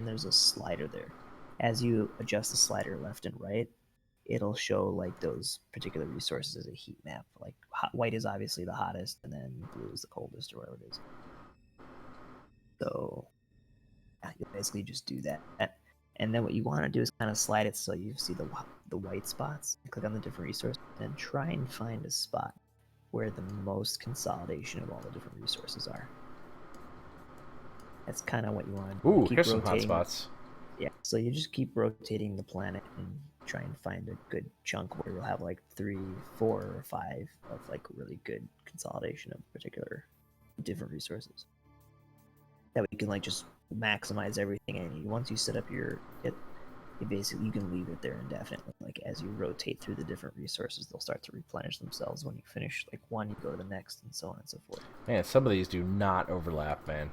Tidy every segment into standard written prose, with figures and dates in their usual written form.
there's a slider there. As you adjust the slider left and right, it'll show like those particular resources as a heat map. Like white is obviously the hottest, and then blue is the coldest, or whatever it is. So yeah, you basically just do that. And then what you want to do is kind of slide it so you see the white spots. Click on the different resources and try and find a spot where the most consolidation of all the different resources are. That's kind of what you want to do. Ooh, keep here's rotating. some hot spots. Yeah, so you just keep rotating the planet and try and find a good chunk where you'll have like 3, 4, or 5 of like really good consolidation of particular different resources. That way you can like just maximize everything, and once you set up your kit, you can leave it there indefinitely. Like as you rotate through the different resources, they'll start to replenish themselves. When you finish like one, you go to the next, and so on and so forth. Man, some of these do not overlap, man.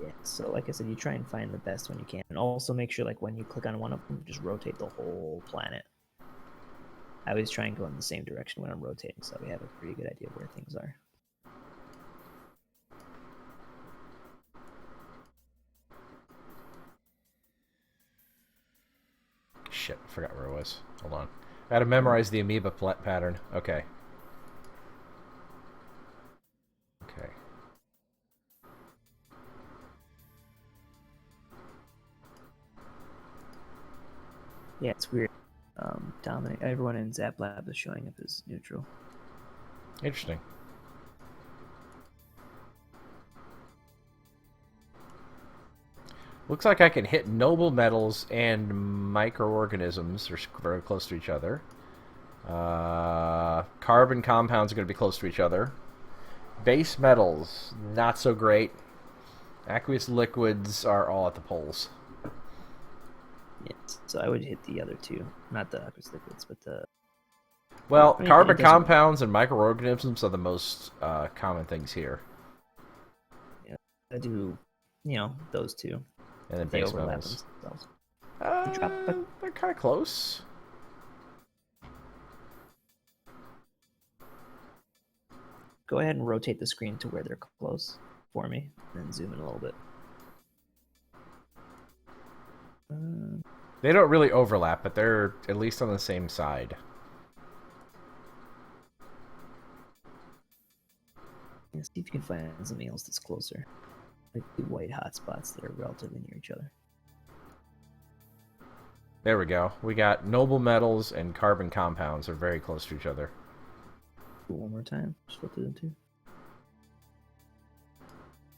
Yeah, so like I said, you try and find the best when you can, and also make sure like when you click on one of them, just rotate the whole planet. I always try and go in the same direction when I'm rotating, so we have a pretty good idea of where things are. Shit, I forgot where it was. Hold on. I had to memorize the amoeba pattern. Okay. Okay. Yeah, it's weird. Dominic, everyone in Zap Lab is showing up as neutral. Interesting. Looks like I can hit noble metals and microorganisms. They're very close to each other. Carbon compounds are going to be close to each other. Base metals, not so great. Aqueous liquids are all at the poles. Yes, so I would hit the other two. Not the aqueous liquids, but the... Well, carbon compounds and microorganisms are the most common things here. Yeah, I do, those two. And then base metals. They're kind of close. Go ahead and rotate the screen to where they're close for me, and then zoom in a little bit. They don't really overlap, but they're at least on the same side. Yeah, see if you can find something else that's closer. Like the white hotspots that are relatively near each other. There we go. We got noble metals and carbon compounds are very close to each other. One more time. Just flip through them too.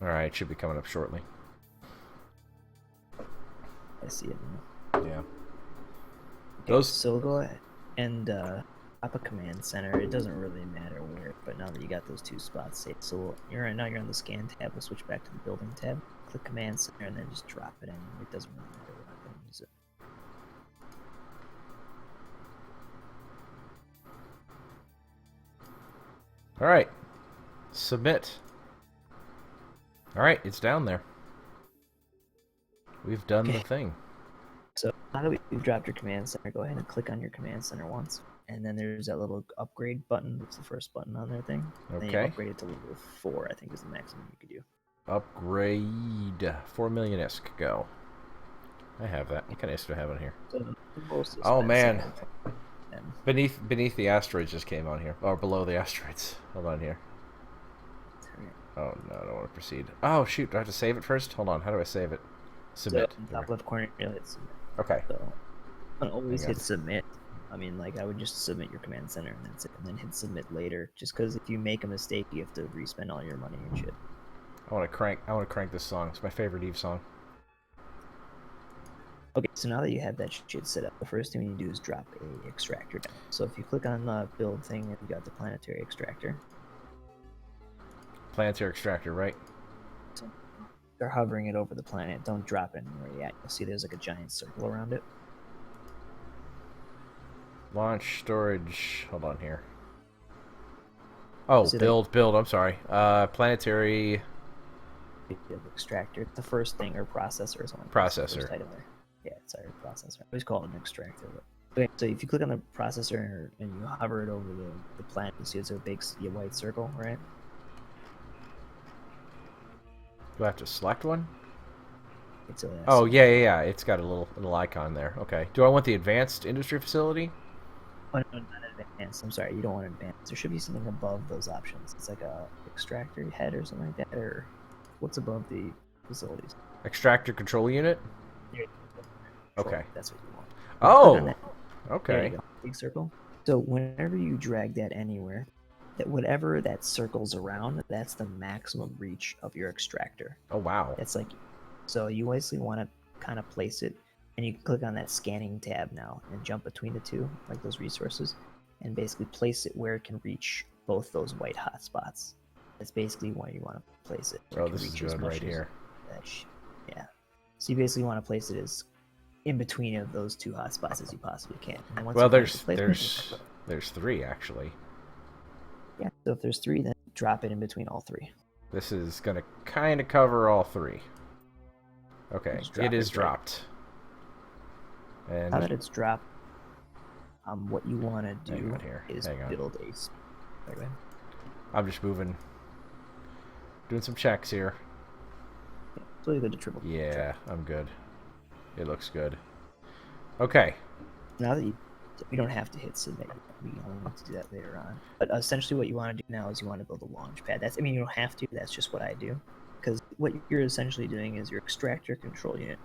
Alright, should be coming up shortly. I see it now. Yeah. Okay, so go ahead and up a command center. It doesn't really matter where, but now that you got those two spots saved, so you're on the scan tab. We'll switch back to the building tab. Click command center and then just drop it in. It doesn't really matter. We're not going to use it. Alright. Submit. Alright, it's down there. We've done the thing. So now that we've dropped your command center, go ahead and click on your command center once. And then there's that little upgrade button. It's the first button on their thing. Okay. Then you upgrade it to level 4, I think is the maximum you could do. Upgrade. 4 million ISK. Go. I have that. What kind of ISK do I have on here? So oh, man. Beneath the asteroids just came on here. Or below the asteroids. Hold on here. Oh, no, I don't want to proceed. Oh, shoot. Do I have to save it first? Hold on. How do I save it? Submit. So, top left corner, you'll hit submit. Okay. So, I always hit submit. I mean, like, I would just submit your command center and that's it, and then hit submit later. Just because if you make a mistake, you have to respend all your money and shit. I want to crank this song. It's my favorite Eve song. Okay, so now that you have that shit set up, the first thing you do is drop a extractor down. So if you click on the build thing, and you got the planetary extractor. Planetary extractor, right? So you're hovering it over the planet. Don't drop it anywhere yet. You'll see there's like a giant circle around it. Launch storage. Hold on here. Oh, build. I'm sorry. Planetary extractor. The first thing, or processor, or something. Processor. The first item there. Yeah, sorry, processor. I always call it an extractor. But... Okay, so if you click on the processor and you hover it over the planet, you see it's a big white circle, right? Do I have to select one? Oh, yeah. It's got a little icon there. Okay. Do I want the advanced industry facility? Oh, no, not advanced. I'm sorry, you don't want advanced. There should be something above those options. It's like a extractor head or something like that, or what's above the facilities? Extractor control unit? There you go. Okay. That's what you want. Oh! Click on that. Okay. There you go. Big circle. So whenever you drag that anywhere, that whatever that circles around, that's the maximum reach of your extractor. Oh, wow. That's like, so you basically want to kind of place it, and you click on that scanning tab now and jump between the two, like those resources, and basically place it where it can reach both those white hot spots. That's basically where you want to place it. Oh, this is good right here. Yeah. So you basically want to place it as in between of those two hot spots as you possibly can. And once well, there's 3 actually. Yeah. So if there's 3, then drop it in between all 3. This is gonna kind of cover all 3. Okay, it is dropped. And now that it's dropped, what you want to do is build a. I'm just moving, doing some checks here. Yeah, it's really good to triple. Yeah, I'm good. It looks good. Okay. Now that you don't have to hit submit. We only need to do that later on. But essentially, what you want to do now is you want to build a launch pad. I mean, you don't have to. That's just what I do. Because what you're essentially doing is your extractor control unit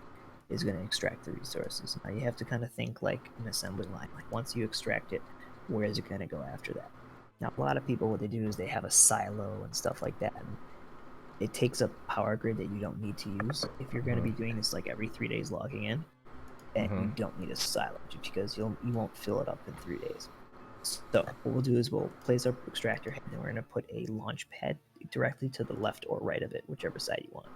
is going to extract the resources. Now you have to kind of think like an assembly line. Like once you extract it, where is it going to go after that? Now a lot of people, what they do is they have a silo and stuff like that. And it takes up power grid that you don't need to use. If you're going to be doing this like every 3 days logging in, and you don't need a silo because you won't fill it up in 3 days. So what we'll do is we'll place our extractor head, and we're going to put a launch pad directly to the left or right of it, whichever side you want,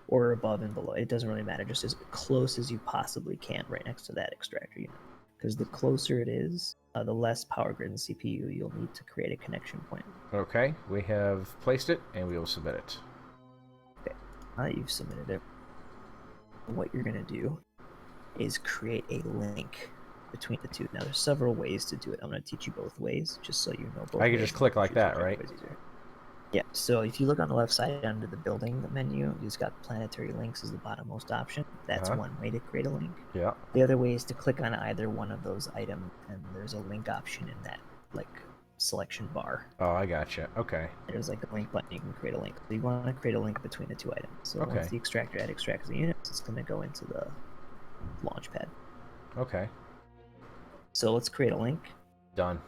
or above and below. It doesn't really matter, just as close as you possibly can right next to that extractor unit. Because the closer it is, the less power grid and CPU you'll need to create a connection point. Okay, we have placed it, and we will submit it. Okay, now that you've submitted it, what you're going to do is create a link between the two. Now, there's several ways to do it. I'm going to teach you both ways, just so you know both I can just click like that, right? Yeah, so if you look on the left side under the building menu, it's got planetary links as the bottommost option. That's one way to create a link. Yeah. The other way is to click on either one of those items, and there's a link option in that selection bar. Oh, I gotcha. Okay. There's like a link button, you can create a link. So you want to create a link between the two items. So once the extractor head extracts the units, it's going to go into the launch pad. Okay. So let's create a link. Done.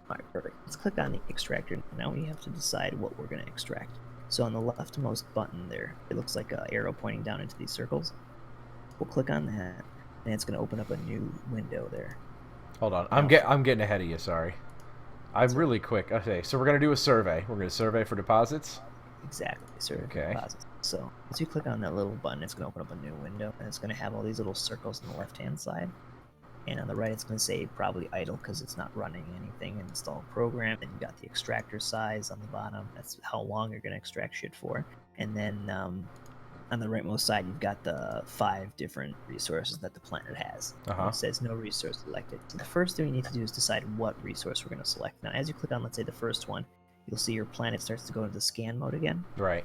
All right, perfect. Let's click on the extractor. Now we have to decide what we're going to extract. So on the leftmost button there, it looks like an arrow pointing down into these circles. We'll click on that, and it's going to open up a new window there. Hold on. I'm getting ahead of you, sorry. I'm really quick. Okay, so we're going to do a survey. We're going to survey for deposits? Exactly, survey for deposits. So once you click on that little button, it's going to open up a new window, and it's going to have all these little circles on the left-hand side. And on the right, it's going to say probably idle because it's not running anything. Install program. And you got the extractor size on the bottom. That's how long you're going to extract shit for. And then on the rightmost side, you've got the 5 different resources that the planet has. It says no resource selected. So the first thing you need to do is decide what resource we're going to select. Now, as you click on, let's say, the first one, you'll see your planet starts to go into scan mode again. Right.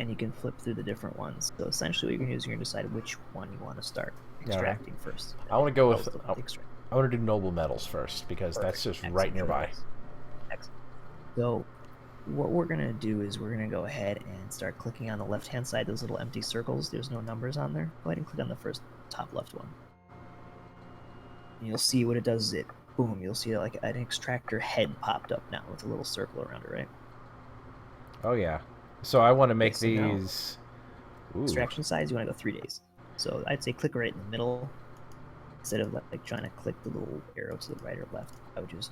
And you can flip through the different ones. So essentially what you're going to do is you're going to decide which one you want to start extracting first. I want to go with... I want to do noble metals first, because that's just right nearby. Excellent. So what we're going to do is we're going to go ahead and start clicking on the left-hand side, those little empty circles. There's no numbers on there. Go ahead and click on the first top left one. And you'll see what it does is boom, you'll see like an extractor head popped up now with a little circle around it, right? Oh, yeah. So I want to make these... Extraction size, you want to go 3 days. So I'd say click right in the middle. Instead of like trying to click the little arrow to the right or left, I would just,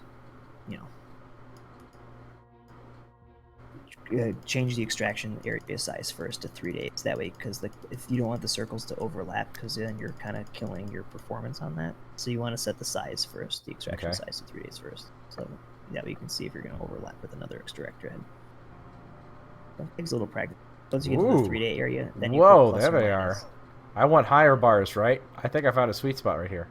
change the extraction area size first to 3 days. That way, because if you don't want the circles to overlap, because then you're kind of killing your performance on that. So you want to set the size first, the extraction size to 3 days first. So that way you can see if you're going to overlap with another extractor head. So it takes a little practice. Once you get to the 3 day area, then you there they are. I want higher bars, right? I think I found a sweet spot right here.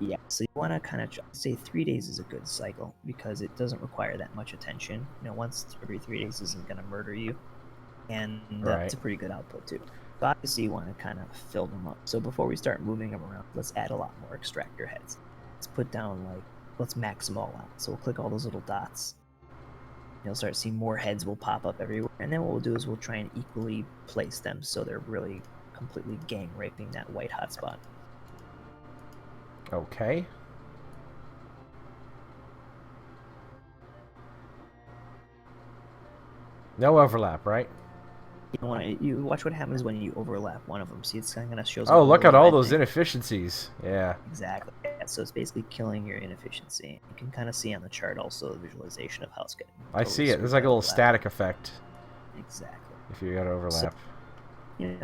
Yeah, so you want to kind of say 3 days is a good cycle because it doesn't require that much attention. Once every 3 days isn't going to murder you, and it's a pretty good output too. But obviously you want to kind of fill them up. So before we start moving them around, let's add a lot more extractor heads. Let's put down let's max them all out. So we'll click all those little dots. You'll start seeing more heads will pop up everywhere. And then what we'll do is we'll try and equally place them so they're really completely gang raping that white hotspot. Okay. No overlap, right? You watch what happens when you overlap one of them. See, it's kind of shows. Oh, look at all those inefficiencies. Yeah. Exactly. Yeah, so it's basically killing your inefficiency. You can kind of see on the chart also the visualization of how it's getting. I see it. There's like a little static effect. Exactly. If you got overlap.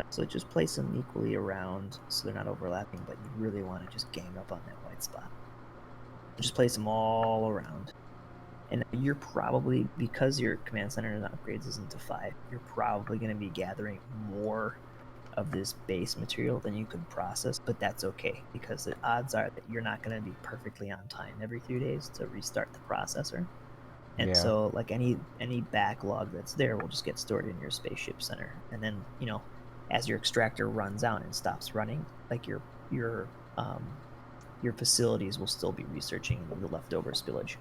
So just place them equally around so they're not overlapping, but you really want to just gang up on that white spot. Just place them all around. And you're probably, because your command center upgrades isn't to 5, you're probably going to be gathering more of this base material than you could process, but that's okay, because the odds are that you're not going to be perfectly on time every 3 days to restart the processor. And so, like, any backlog that's there will just get stored in your spaceship center. And then, as your extractor runs out and stops running, like your facilities will still be researching the leftover spillage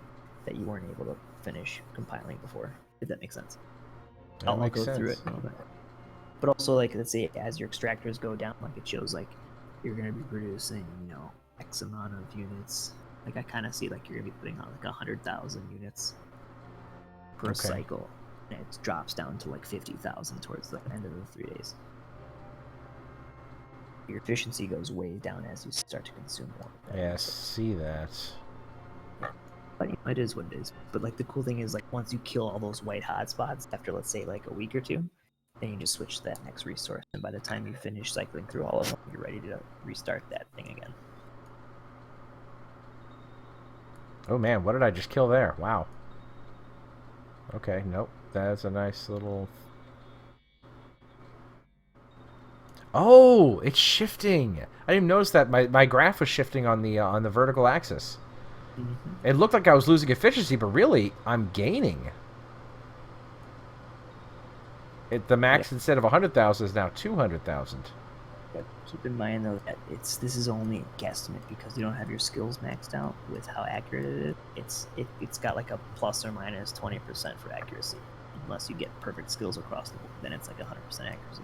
that you weren't able to finish compiling before, if that makes sense. I'll go through it a little bit. But also, like, let's say as your extractors go down, like, it shows like you're going to be producing, X amount of units. Like, I kind of see like you're going to be putting out like 100,000 units per cycle, and it drops down to like 50,000 towards the end of the 3 days. Your efficiency goes way down as you start to consume more. Yeah, see that. But it is what it is. But like the cool thing is, like, once you kill all those white hotspots after, let's say, like a week or two, then you just switch to that next resource, and by the time you finish cycling through all of them, you're ready to restart that thing again. Oh man, what did I just kill there? Wow. Okay, nope. That's a nice little... Oh, it's shifting. I didn't even notice that my graph was shifting on the vertical axis. Mm-hmm. It looked like I was losing efficiency, but really, I'm gaining. The max instead of 100,000 is now 200,000. Keep in mind though that this is only a guesstimate because you don't have your skills maxed out with how accurate it is. It's got like a plus or minus 20% for accuracy, unless you get perfect skills across the board. Then it's like 100% accuracy.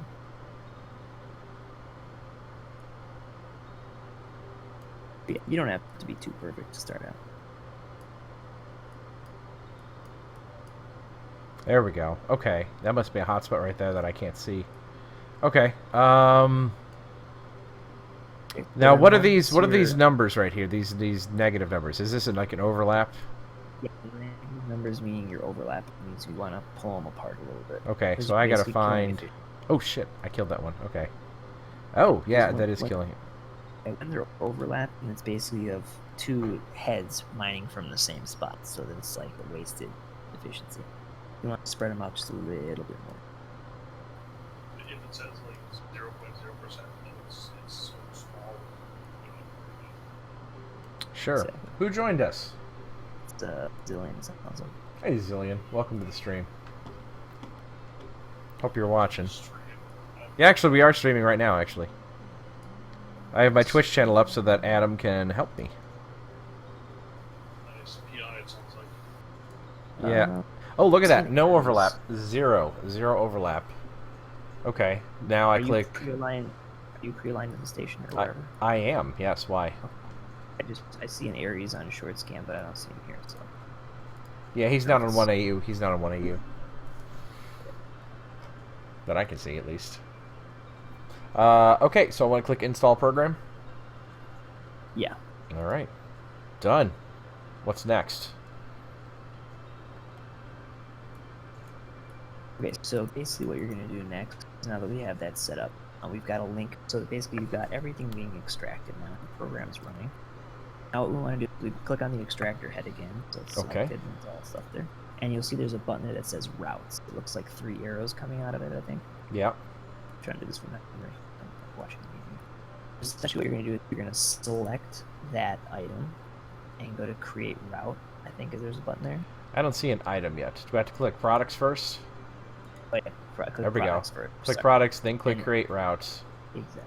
But yeah, you don't have to be too perfect to start out. There we go. Okay, that must be a hotspot right there that I can't see. Okay. Now, what are these? What are these numbers right here? These negative numbers. Is this like an overlap? Yeah, numbers meaning your overlap means you want to pull them apart a little bit. Okay, so I gotta find. Oh shit! I killed that one. Okay. Oh yeah, that is killing it. And when they're overlapping, it's basically of two heads mining from the same spot, so that it's like a wasted efficiency. You want to spread them out just a little bit more. If it says like 0.0%, it's so small. Sure. Exactly. Who joined us? It's Zillion. Awesome. Hey Zillion, welcome to the stream. Hope you're watching. Yeah, actually, we are streaming right now. Actually, I have my Twitch channel up so that Adam can help me. Nice. PI, it sounds like. Yeah. Oh, look at that. No overlap. Zero overlap. Okay. Now I click... Are you pre-aligned to the station or whatever? I am. Yes. Why? I see an Ares on short scan, but I don't see him here. So. Yeah, he's not on 1AU. He's not on 1AU. That I can see, at least. Okay, so I want to click Install Program. Yeah. All right. Done. What's next? Okay, so basically what you're going to do next, now that we have that set up, we've got a link. So basically you've got everything being extracted now. The program's running. Now what we want to do is we click on the extractor head again. So it's selected and it's all stuff there. And you'll see there's a button there that says routes. It looks like 3 arrows coming out of it, I think. Yeah. I'm trying to do this from memory. I'm watching the meeting. Essentially what you're going to do is you're going to select that item and go to create route. I think there's a button there. I don't see an item yet. Do I have to click products first? Oh, yeah. click there we go. products first. Click Sorry. products, then click And- create routes. Exactly.